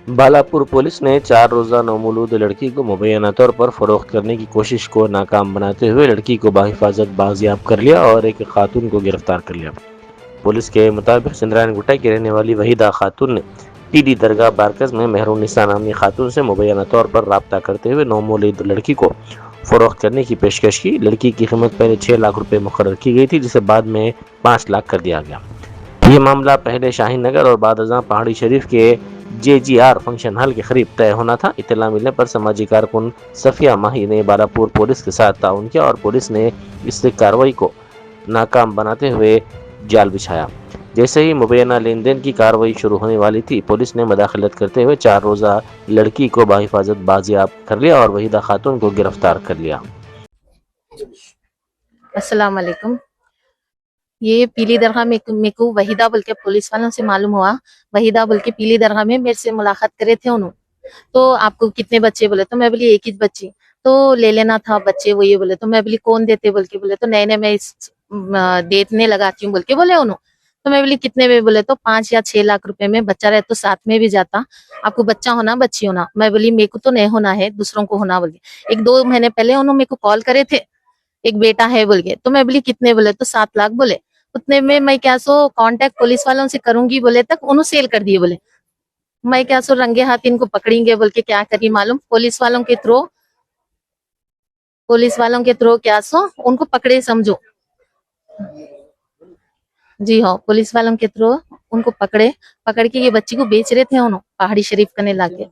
Balapur police ने 4 रोजा नौमौलूद लड़की को मुबैना तौर पर फरोख्त करने की कोशिश को नाकाम बनाते हुए लड़की को बाहिफाजत बाजियाब कर लिया और एक खातून को गिरफ्तार कर लिया। पुलिस के मुताबिक चंद्रायन गुट्टा की रहने वाली वहीदा खातून ने पीडी दरगाह बारकस में मेहरुन्निसा नामी खातून से मुबैना तौर पर रब्ता करते हुए नौमौलूद लड़की को फरोख्त करने की पेशकश की। लड़की की कीमत पहले 6 लाख रुपए मुकर्रर की गई थी, जिसे बाद में 5 लाख कर दिया गया। ये मामला पहले शाहीन नगर और बाद अज़ां पहाड़ी शरीफ के JGR फंक्शन हॉल के करीब तय होना था। इत्तला मिलने पर समाजी कारकुन सफिया माही ने बालापुर पुलिस के साथ ताउन किया और पुलिस ने इस कार्रवाई को नाकाम बनाते हुए जाल बिछाया। जैसे ही मुबैना लेन देन की कार्रवाई शुरू होने वाली थी, पुलिस ने मदाखलत करते हुए 4 रोजा लड़की को बाहिफाजत बाजियाब कर लिया और वहीदा खातून को गिरफ्तार कर लिया। अस्सलाम वालेकुम। ये पीली दरगाह में मेरे को वहीदा बोल के पुलिस वालों से मालूम हुआ। वहीदा बोल के पीली दरगाह में मेरे से मुलाकात करे थे उन्होंने। तो आपको कितने बच्चे बोले, तो मैं बोली एक ही बच्ची, तो ले लेना था बच्चे वो ये बोले। तो मैं बोली कौन देते बोल के बोले, तो नए नए मैं देने लगाती हूँ बोल के बोले उन्होंने। तो मैं बोली कितने में बोले, तो 5 या 6 लाख रुपए में बच्चा रहे तो साथ में भी जाता। आपको बच्चा होना बच्ची होना। मैं बोली मेरे को तो नहीं होना है, दूसरों को होना बोल के। 1-2 महीने पहले उन्होंने मेरे को कॉल करे थे, एक बेटा है बोल के। तो मैं बोली कितने बोले, तो 7 लाख बोले। उतने में मैं क्या सो कांटेक्ट पुलिस वालों से करूंगी बोले तक उन्होंने सेल कर दिए बोले। मैं क्या सो रंगे हाथ इनको पकड़ेंगे बोल के क्या करी मालूम, पुलिस वालों के थ्रू क्या सो उनको पकड़े समझो। जी हाँ, पुलिस वालों के थ्रू उनको पकड़ के ये बच्ची को बेच रहे थे उन्होंने पहाड़ी शरीफ करने लाके।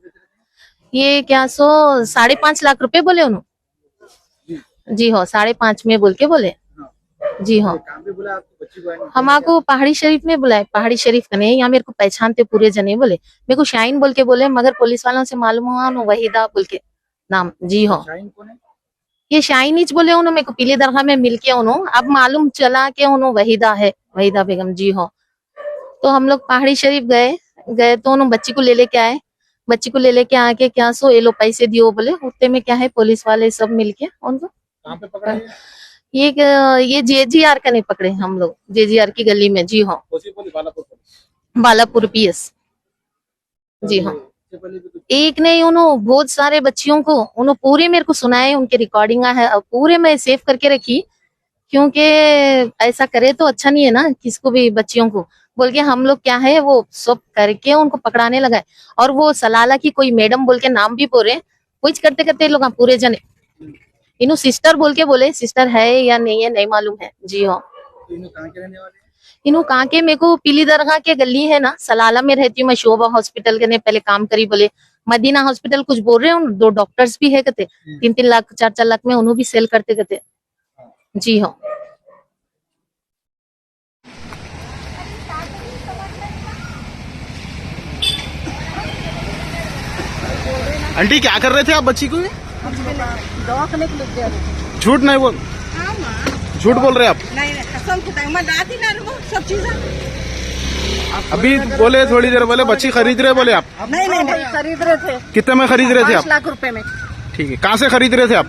ये क्या सो 5.5 लाख रुपए बोले उन्होंने। जी हाँ, 5.5 में बोल के बोले। जी हाँ, हमको पहाड़ी शरीफ में बुलाए, पहाड़ी शरीफ कने यहाँ मेरे को पहचानते पूरे जने बोले। मेरे को शाइन बोल के बोले, मगर पुलिस वालों से मालूम हुआ वहीदा बोल के नाम। जी हाँ, ये शाइन ही बोले उन्होंने मेरे को पीली दरगाह में मिल के उन्होंने अब मालूम चला के उन्होंने वहीदा है, वहीदा बेगम। जी हाँ, तो हम लोग पहाड़ी शरीफ गए तो उन्होंने बच्ची को ले लेके आए। बच्ची को ले लेके आके क्या सो ये लो पैसे दियो बोले। उतने में क्या है पुलिस वाले सब मिलके उनको ये JGR का नहीं पकड़े हम लोग, JGR की गली में। जी हाँ, बालापुर PS। जी हाँ, एक नहीं उन्होंने बहुत सारे बच्चियों को उन्होंने पूरे मेरे को सुनाए, उनके रिकॉर्डिंग है पूरे मैं सेव करके रखी, क्योंकि ऐसा करे तो अच्छा नहीं है ना किसको भी बच्चियों को बोल के। हम लोग क्या है वो सब करके उनको पकड़ाने लगा। और वो सलाला की कोई मैडम बोल के नाम भी बोले, कुछ करते करते लोग पूरे जने इन्हों सिस्टर बोल के बोले। सिस्टर है या नहीं है नहीं मालूम है। जी हाँ, इन्हों कहाँ के मेरे को पीली दरगाह के गली है ना, सलाला में रहती हूँ मैं। शोभा हॉस्पिटल के पहले काम करी बोले, मदीना हॉस्पिटल कुछ बोल रहे हैं। 2 डॉक्टर्स भी है कहते, 3-3 लाख 4-4 लाख में उन्होंने भी सेल करते कहते। जी हाँ, आंटी क्या कर रहे थे आप बच्ची को? झूठ नहीं बोल, झूठ बोल रहे आप। सब चीजें अभी बोले थोड़ी देर बोले बच्ची खरीद रहे बोले आप। नहीं खरीद रहे थे। कितने में खरीद रहे थे आप? 5 लाख रुपए में। ठीक है, कहाँ से खरीद रहे थे आप?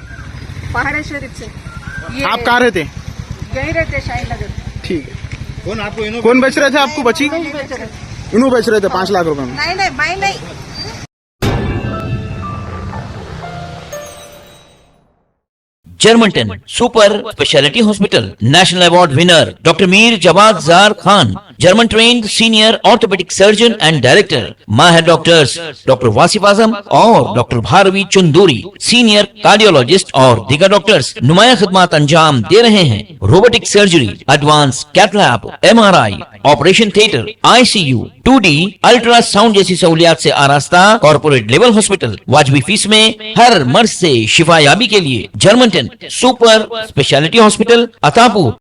पहाड़ी शरीफ से। आप कहाँ रहते? यही रहते शाहीन नगर। ठीक है, कौन बेच रहे थे आपको बच्ची? इन्हों बेच रहे थे 5 लाख रुपए में। नहीं मैं नहीं। जर्मनटन super speciality hospital, national award winner doctor Mir Jawad Jar Khan, German trained senior orthopaedic surgeon and director, माहिर डॉक्टर्स डॉक्टर वासिफ आजम और doctor Bharavi Chanduri, senior cardiologist और दीगर डॉक्टर्स नुमाया खिदमत अंजाम दे रहे हैं। Robotic surgery, advance cath lab, MRI, operation theatre, ICU, 2D ultrasound जैसी सहूलियात से आरास्ता कॉर्पोरेट लेवल हॉस्पिटल। वाजबी फीस में हर मर्ज से शिफायाबी के लिए Germanton super speciality hospital, Attapur.